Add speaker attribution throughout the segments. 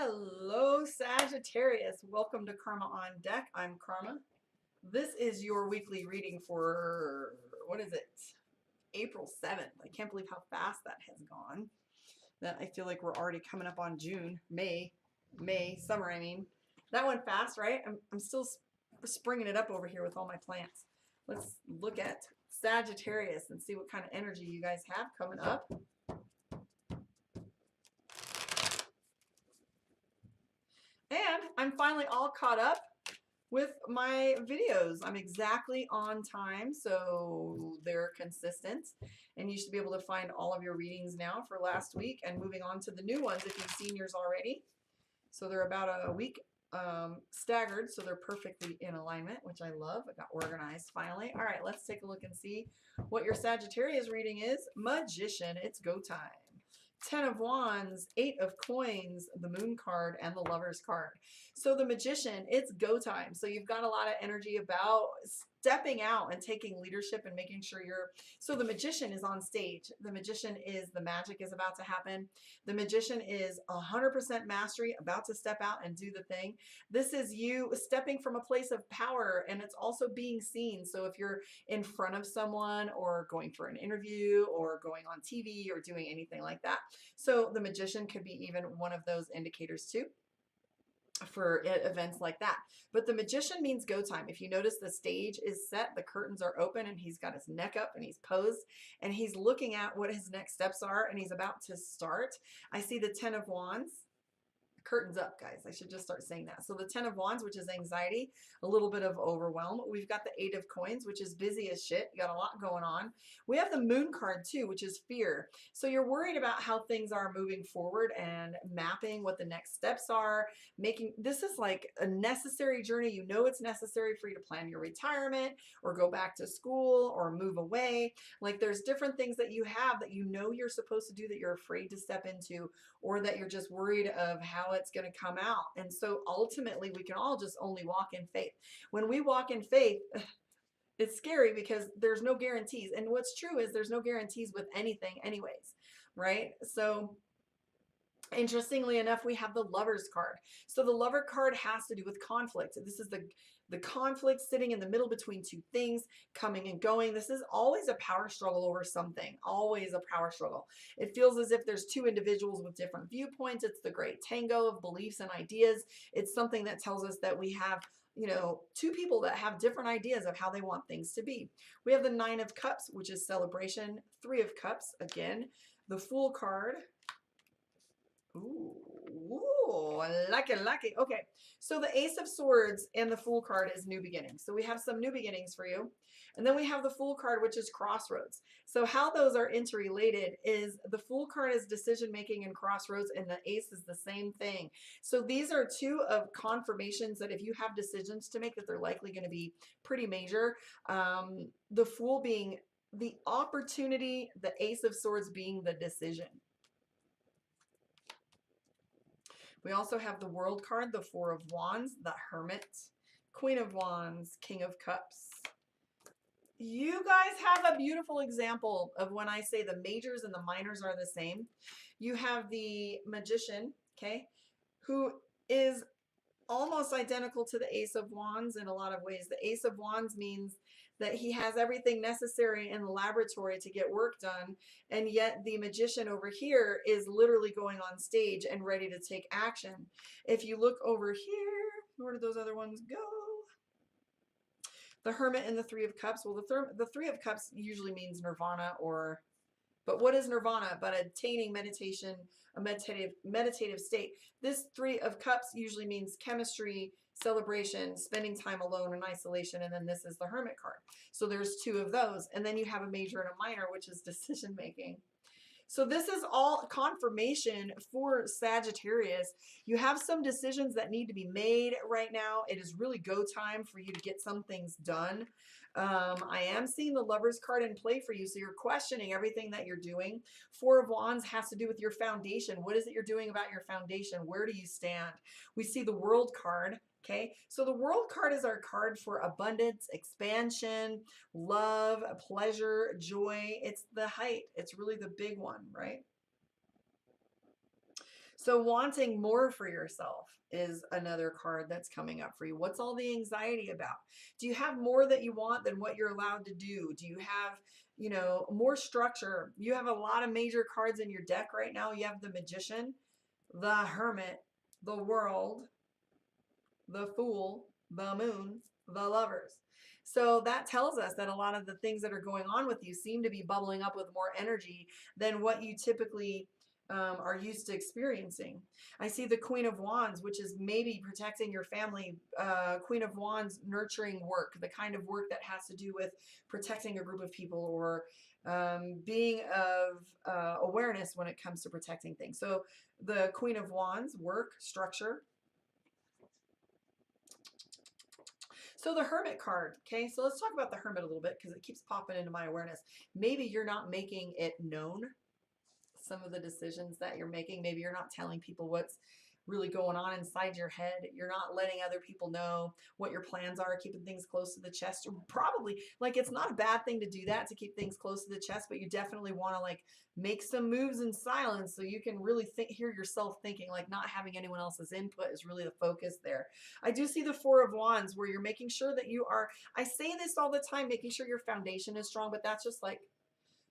Speaker 1: Hello, Sagittarius. Welcome to Karma on Deck. I'm Karma. This is your weekly reading for, what is it? April 7th. I can't believe how fast that has gone. That I feel like we're already coming up on June, summer, I mean. That went fast, right? I'm still springing it up over here with all my plants. Let's look at Sagittarius and see what kind of energy you guys have coming up. And I'm finally all caught up with my videos. I'm exactly on time, so they're consistent. And you should be able to find all of your readings now for last week and moving on to the new ones if you've seen yours already. So they're about a week staggered, so they're perfectly in alignment, which I love. I got organized finally. All right, let's take a look and see what your Sagittarius reading is. Magician, it's go time. 10 of Wands, 8 of Coins, the Moon card, and the Lover's card. So the Magician, it's go time. So you've got a lot of energy about stepping out and taking leadership and making sure so the Magician is on stage. The Magician is, the magic is about to happen. The Magician is 100% mastery, about to step out and do the thing. This is you stepping from a place of power, and it's also being seen. So if you're in front of someone or going for an interview or going on TV or doing anything like that. So the Magician could be even one of those indicators too for events like that. But the Magician means go time. If you notice, the stage is set, the curtains are open, and he's got his neck up and he's posed and he's looking at what his next steps are and he's about to start. I see the 10 of Wands. Curtains up, guys. I should just start saying that. So the 10 of Wands, which is anxiety, a little bit of overwhelm. We've got the 8 of Coins, which is busy as shit. You got a lot going on. We have the Moon card too, which is fear. So you're worried about how things are moving forward and mapping what the next steps are. This is like a necessary journey. You know it's necessary for you to plan your retirement or go back to school or move away. Like there's different things that you have that you know you're supposed to do that you're afraid to step into, or that you're just worried of how it's going to come out. And so ultimately we can all just only walk in faith. When we walk in faith, it's scary because there's no guarantees. And what's true is there's no guarantees with anything anyways, right? So interestingly enough, we have the Lover's card. So the Lover card has to do with conflict. This is the conflict sitting in the middle between two things, coming and going. This is always a power struggle over something, always a power struggle. It feels as if there's two individuals with different viewpoints. It's the great tango of beliefs and ideas. It's something that tells us that we have, you know, two people that have different ideas of how they want things to be. We have the 9 of Cups, which is celebration. 3 of Cups, again, the Fool card. Ooh, I like it, like it. Okay, so the Ace of Swords and the Fool card is new beginnings. So we have some new beginnings for you. And then we have the Fool card, which is crossroads. So how those are interrelated is the Fool card is decision-making and crossroads, and the Ace is the same thing. So these are two of confirmations that if you have decisions to make, that they're likely going to be pretty major. The Fool being the opportunity, the Ace of Swords being the decision. We also have the World card, the 4 of Wands, the Hermit, Queen of Wands, King of Cups. You guys have a beautiful example of when I say the majors and the minors are the same. You have the Magician, okay, who is almost identical to the Ace of Wands in a lot of ways. The Ace of Wands means that he has everything necessary in the laboratory to get work done, and yet the Magician over here is literally going on stage and ready to take action. If you look over here, where did those other ones go? The Hermit and the 3 of Cups. Well, the 3 of Cups usually means nirvana, but what is nirvana but attaining meditation, a meditative state? This 3 of Cups usually means chemistry, celebration, spending time alone in isolation, and then this is the Hermit card. So there's 2 of those, and then you have a major and a minor, which is decision making. So this is all confirmation for Sagittarius. You have some decisions that need to be made right now. It is really go time for you to get some things done. I am seeing the Lover's card in play for you, so you're questioning everything that you're doing. 4 of Wands has to do with your foundation. What is it you're doing about your foundation? Where do you stand? We see the World card. Okay, so the World card is our card for abundance, expansion, love, pleasure, joy. It's the height. It's really the big one, right? So wanting more for yourself is another card that's coming up for you. What's all the anxiety about? Do you have more that you want than what you're allowed to do? Do you have, you know, more structure? You have a lot of major cards in your deck right now. You have the Magician, the Hermit, the World, the Fool, the Moon, the Lovers. So that tells us that a lot of the things that are going on with you seem to be bubbling up with more energy than what you typically are used to experiencing. I see the Queen of Wands, which is maybe protecting your family. Queen of Wands, nurturing work, the kind of work that has to do with protecting a group of people or being of awareness when it comes to protecting things. So the Queen of Wands, work, structure. So the Hermit card, okay, so let's talk about the Hermit a little bit because it keeps popping into my awareness. Maybe you're not making it known, some of the decisions that you're making. Maybe you're not telling people what's really going on inside your head. You're not letting other people know what your plans are, keeping things close to the chest. Or probably, like, it's not a bad thing to do that, to keep things close to the chest, but you definitely want to, like, make some moves in silence so you can really hear yourself thinking. Like, not having anyone else's input is really the focus there. I do see the Four of Wands where you're making sure that you are, I say this all the time, making sure your foundation is strong, but that's just like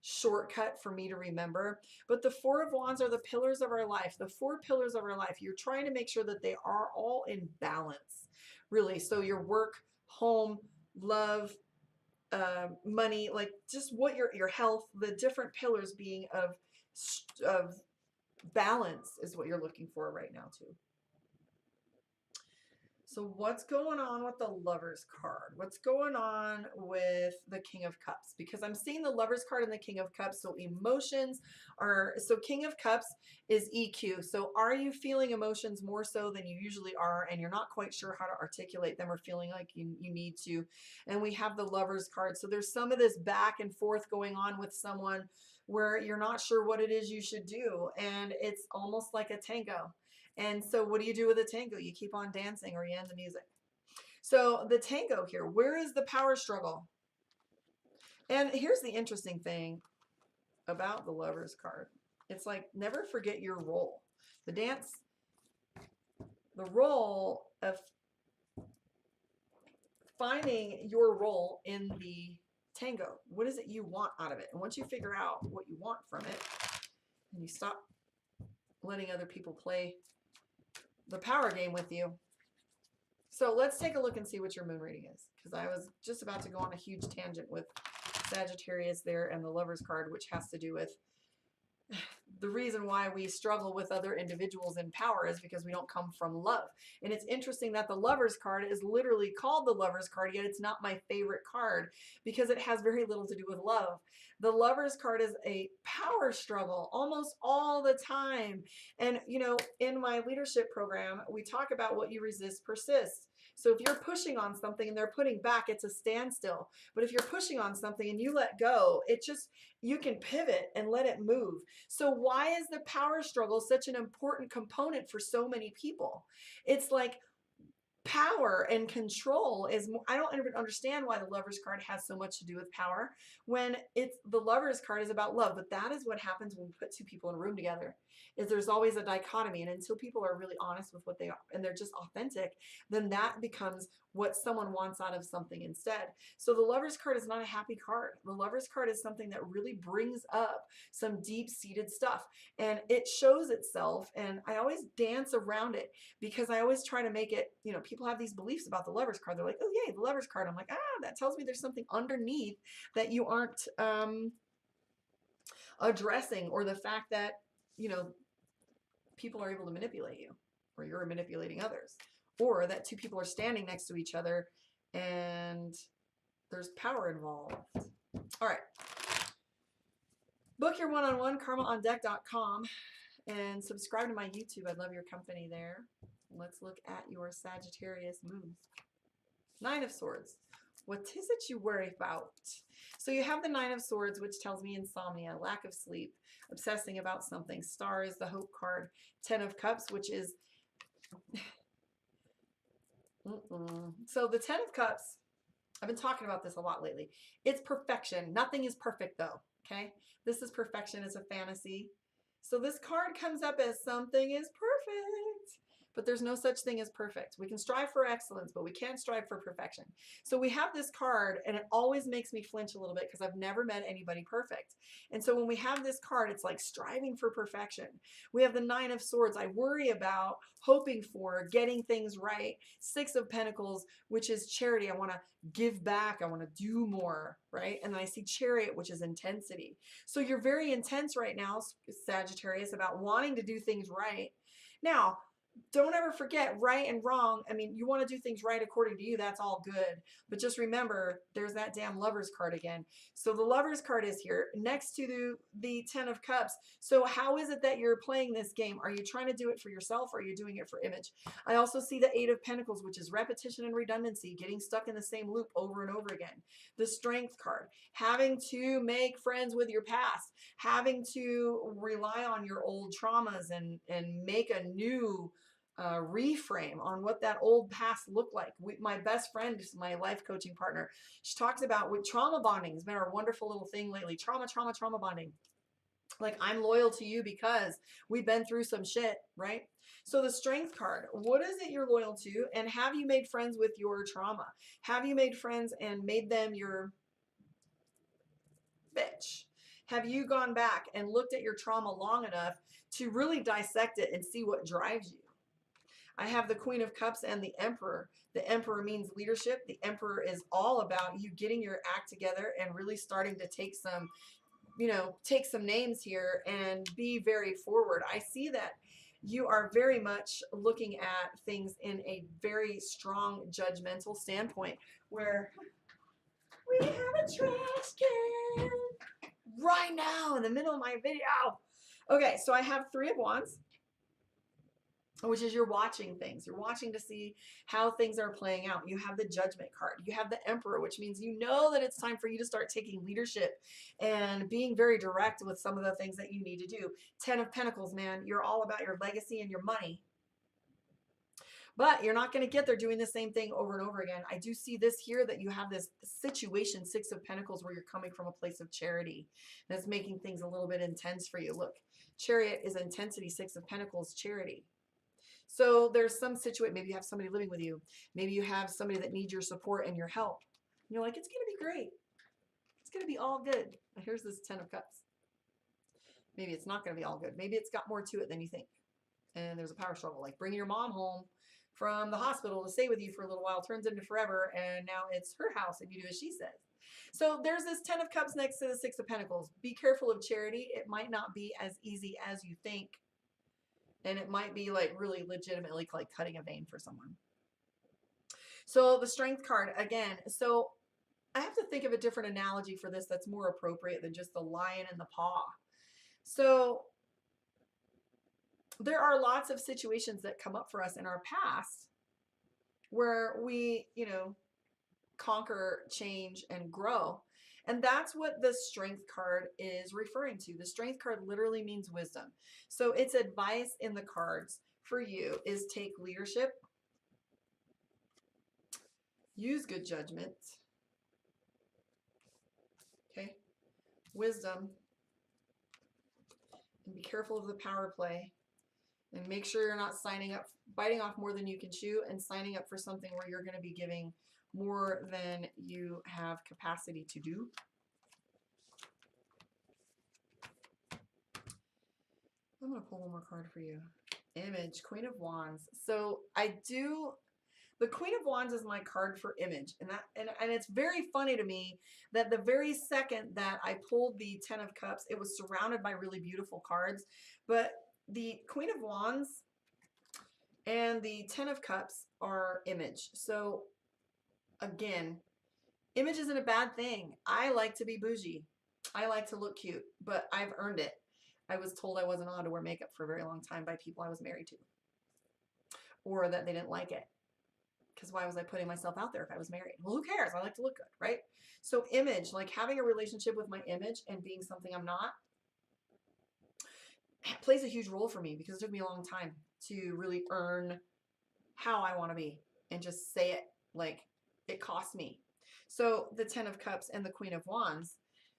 Speaker 1: shortcut for me to remember. But the Four of Wands are the pillars of our life, the four pillars of our life. You're trying to make sure that they are all in balance, really. So your work, home, love, money, like just what your health, the different pillars being of balance is what you're looking for right now too. So what's going on with the Lovers card? What's going on with the King of Cups? Because I'm seeing the Lovers card and the King of Cups. So emotions are, so King of Cups is EQ. So are you feeling emotions more so than you usually are, and you're not quite sure how to articulate them or feeling like you need to? And we have the Lovers card. So there's some of this back and forth going on with someone where you're not sure what it is you should do. And it's almost like a tango. And so what do you do with a tango? You keep on dancing or you end the music. So the tango here, where is the power struggle? And here's the interesting thing about the Lovers card. It's like, never forget your role. The dance, the role of finding your role in the tango. What is it you want out of it? And once you figure out what you want from it, and you stop letting other people play the power game with you. So let's take a look and see what your moon reading is, because I was just about to go on a huge tangent with Sagittarius there and the Lovers card, which has to do with the reason why we struggle with other individuals in power is because we don't come from love. And it's interesting that the Lovers card is literally called the Lovers card, yet it's not my favorite card because it has very little to do with love. The Lovers card is a power struggle almost all the time. And, you know, in my leadership program, we talk about what you resist persists. So if you're pushing on something and they're putting back, it's a standstill. But if you're pushing on something and you let go, it just, you can pivot and let it move. So why is the power struggle such an important component for so many people? It's like power and control is, I don't even understand why the Lovers card has so much to do with power when it's, the Lovers card is about love. But that is what happens when we put two people in a room together, is there's always a dichotomy. And until people are really honest with what they are and they're just authentic, then that becomes what someone wants out of something instead. So the Lovers card is not a happy card. The Lovers card is something that really brings up some deep-seated stuff, and it shows itself. And I always dance around it because I always try to make it, you know, people have these beliefs about the Lovers card. They're like, oh yay, the Lovers card. I'm like, that tells me there's something underneath that you aren't addressing, or the fact that, you know, people are able to manipulate you, or you're manipulating others, or that two people are standing next to each other and there's power involved. All right. Book your one-on-one, karmaondeck.com, and subscribe to my YouTube. I'd love your company there. Let's look at your Sagittarius moon. Nine of Swords. What is it you worry about? So you have the Nine of Swords, which tells me insomnia, lack of sleep, obsessing about something. Star is the hope card. 10 of Cups, which is... So the 10 of Cups, I've been talking about this a lot lately. It's perfection. Nothing is perfect though, okay? This is perfection. It's a fantasy. So this card comes up as something is perfect, but there's no such thing as perfect. We can strive for excellence, but we can't strive for perfection. So we have this card, and it always makes me flinch a little bit because I've never met anybody perfect. And so when we have this card, it's like striving for perfection. We have the Nine of Swords. I worry about, hoping for, getting things right. Six of Pentacles, which is charity. I want to give back. I want to do more, right? And then I see Chariot, which is intensity. So you're very intense right now, Sagittarius, about wanting to do things right. Now, don't ever forget right and wrong. I mean, you want to do things right according to you. That's all good. But just remember, there's that damn Lovers card again. So the Lovers card is here next to the Ten of Cups. So how is it that you're playing this game? Are you trying to do it for yourself, or are you doing it for image? I also see the Eight of Pentacles, which is repetition and redundancy, getting stuck in the same loop over and over again. The Strength card, having to make friends with your past, having to rely on your old traumas and make a new reframe on what that old past looked like. My best friend, my life coaching partner, she talks about with trauma bonding. It's been our wonderful little thing lately. Trauma bonding. Like, I'm loyal to you because we've been through some shit, right? So the Strength card, what is it you're loyal to? And have you made friends with your trauma? Have you made friends and made them your bitch? Have you gone back and looked at your trauma long enough to really dissect it and see what drives you? I have the Queen of Cups and the Emperor. The Emperor means leadership. The Emperor is all about you getting your act together and really starting to take some, take some names here and be very forward. I see that you are very much looking at things in a very strong judgmental standpoint, where we have a trash can right now in the middle of my video. Okay, so I have Three of Wands, which is you're watching things. You're watching to see how things are playing out. You have the Judgment card. You have the Emperor, which means you know that it's time for you to start taking leadership and being very direct with some of the things that you need to do. Ten of Pentacles, man. You're all about your legacy and your money. But you're not going to get there doing the same thing over and over again. I do see this here, that you have this situation, Six of Pentacles, where you're coming from a place of charity. That's making things a little bit intense for you. Look, Chariot is intensity, Six of Pentacles, charity. So there's some situation, maybe you have somebody living with you. Maybe you have somebody that needs your support and your help. You're like, it's going to be great. It's going to be all good. And here's this Ten of Cups. Maybe it's not going to be all good. Maybe it's got more to it than you think. And there's a power struggle, like bringing your mom home from the hospital to stay with you for a little while turns into forever, and now it's her house and you do as she says. So there's this Ten of Cups next to the Six of Pentacles. Be careful of charity. It might not be as easy as you think. And it might be like really legitimately like cutting a vein for someone. So the Strength card again. So I have to think of a different analogy for this that's more appropriate than just the lion and the paw. So there are lots of situations that come up for us in our past where we, conquer, change, and grow. And that's what the Strength card is referring to. The Strength card literally means wisdom. So its advice in the cards for you is take leadership, use good judgment, okay, wisdom, and be careful of the power play. And make sure you're not biting off more than you can chew, and signing up for something where you're going to be giving more than you have capacity to do. I'm going to pull one more card for you. Image, Queen of Wands. So the Queen of Wands is my card for image. And it's very funny to me that the very second that I pulled the Ten of Cups, it was surrounded by really beautiful cards. But the Queen of Wands and the Ten of Cups are image. So again, image isn't a bad thing. I like to be bougie. I like to look cute, but I've earned it. I was told I wasn't allowed to wear makeup for a very long time by people I was married to, or that they didn't like it. Because why was I putting myself out there if I was married? Well, who cares? I like to look good, right? So image, like having a relationship with my image and being something I'm not, plays a huge role for me, because it took me a long time to really earn how I want to be and just say it. Like, it cost me. So the Ten of Cups and the Queen of Wands,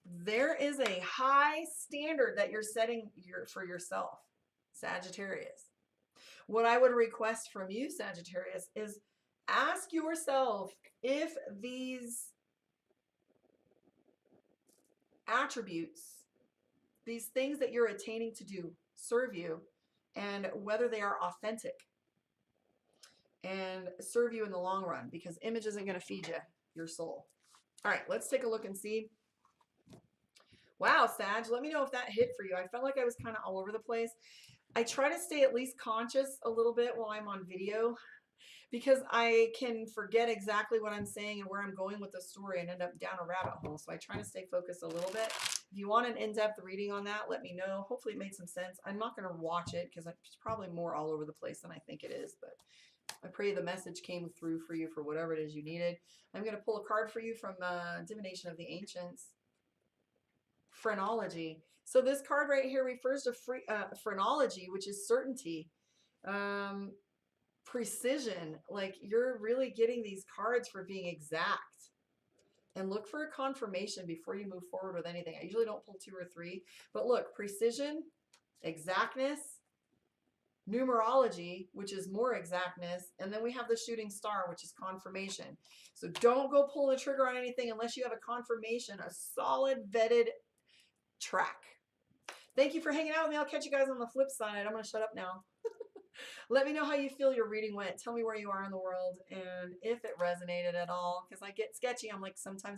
Speaker 1: there is a high standard that you're setting for yourself, Sagittarius. What I would request from you, Sagittarius, is ask yourself if these attributes, these things that you're attaining to do, serve you, and whether they are authentic and serve you in the long run, because image isn't going to feed you your soul. All right, let's take a look and see. Wow, Sag, let me know if that hit for you. I felt like I was kind of all over the place. I try to stay at least conscious a little bit while I'm on video, because I can forget exactly what I'm saying and where I'm going with the story and end up down a rabbit hole. So I try to stay focused a little bit. If you want an in-depth reading on that, let me know. Hopefully it made some sense. I'm not going to watch it because it's probably more all over the place than I think it is, but I pray the message came through for you for whatever it is you needed. I'm going to pull a card for you from Divination of the Ancients. Phrenology. So this card right here refers to phrenology, which is certainty. Precision, like you're really getting these cards for being exact, and look for a confirmation before you move forward with anything. I usually don't pull 2 or 3, but look, precision, exactness, numerology, which is more exactness, and then we have the shooting star, which is confirmation. So don't go pull the trigger on anything unless you have a confirmation, a solid vetted track. Thank you for hanging out with me. I'll catch you guys on the flip side. I'm going to shut up now. Let me know how you feel your reading went. Tell me where you are in the world and if it resonated at all, because I get sketchy. I'm like, sometimes